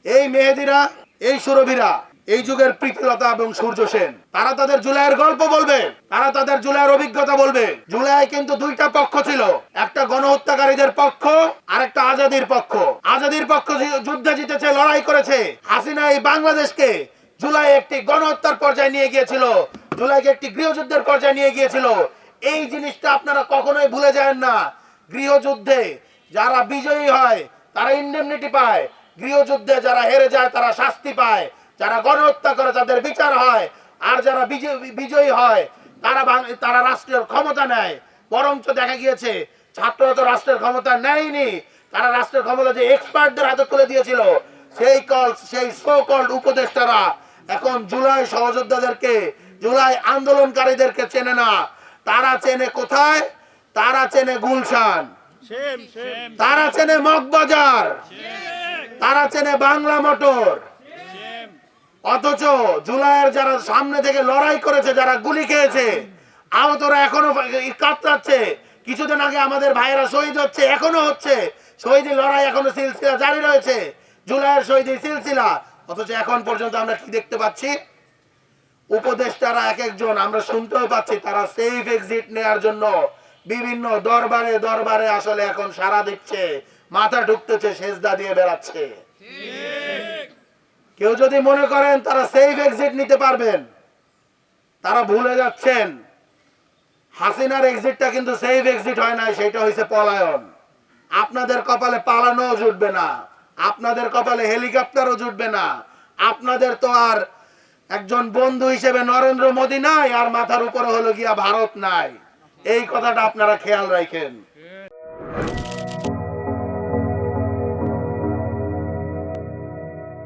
এই মেহেদিরা, এই সুরভীরা, এই যুগের প্রীতিলতা এবং সূর্য সেন, তারা তাদের জুলাইয়ের গল্প বলবে, তারা তাদের জুলাইয়ের অভিজ্ঞতা বলবে। জুলাই কিন্তু দুইটা পক্ষ ছিল, একটা গণহত্যাকারীদের পক্ষ আর একটা আজাদির পক্ষ। আজাদির পক্ষ যুদ্ধে জিতেছে, লড়াই করেছে। হাসিনা এই বাংলাদেশকে জুলাই একটি গণহত্যার পর্যায়ে নিয়ে গিয়েছিল, জুলাইকে একটি গৃহযুদ্ধের পর্যায়ে নিয়ে গিয়েছিল। এই জিনিসটা আপনারা কখনোই ভুলে যায় না। গৃহযুদ্ধে যারা বিজয়ী হয় তারা ইন্ডেমনিটি পায়, গৃহযুদ্ধে যারা হেরে যায় তারা শাস্তি পায়। যারা গণহত্যা করে তাদের বিচার হয়, আর যারা বিজয়ী হয় তারা রাষ্ট্রের ক্ষমতা নেয়। বরঞ্চ দেখা গিয়েছে ছাত্ররা তো রাষ্ট্রের ক্ষমতা নেয়নি, তারা রাষ্ট্রের ক্ষমতা যে এক্সপার্টদের হাতে তুলে দিয়েছিল, সেই সো কল্ড উপদেষ্টারা এখন জুলাই সহযোদ্ধাদেরকে, জুলাই আন্দোলনকারীদেরকে চেনে না। তারা চেনে কোথায়? তারা চেনে গুলশান, তারা চেনে মগবাজার, তারা চেনে বাংলা মোটর। অথচ জুলাইয়ের যারা সামনে থেকে লড়াই করেছে, যারা গুলি খেয়েছে, আহতরা এখনো কাতরাচ্ছে। কিছুদিন আগে আমাদের ভাইয়েরা শহীদ হচ্ছে, এখনো হচ্ছে। শহীদের লড়াই এখনো সিলসিলা জারি রয়েছে, জুলাইয়ের শহীদের সিলসিলা। অথচ এখন পর্যন্ত আমরা কি দেখতে পাচ্ছি? উপদেষ্টারা এক একজন, আমরা শুনতেও পাচ্ছি, তারা সেফ এক্সিট নেয়ার জন্য বিভিন্ন দরবারে দরবারে আসলে এখন সারা দিচ্ছে, মাথা ঢুকতেছে, সেজদা দিয়ে বেড়াচ্ছে। কেউ যদি মনে করেন তারা সেফ এক্সিট নিতে পারবেন, তারা ভুলে যাচ্ছেন হাসিনার এক্সিটটা কিন্তু সেফ এক্সিট হয় না, সেটা হয়েছে পলায়ন। আপনাদের কপালে পালানোও জুটবে না, আপনাদের কপালে হেলিকপ্টারও জুটবে না। আপনাদের তো আর একজন বন্ধু হিসেবে নরেন্দ্র মোদী নাই, আর মাথার উপরে হলো গিয়া ভারত নাই। এই কথাটা আপনারা খেয়াল রাখেন।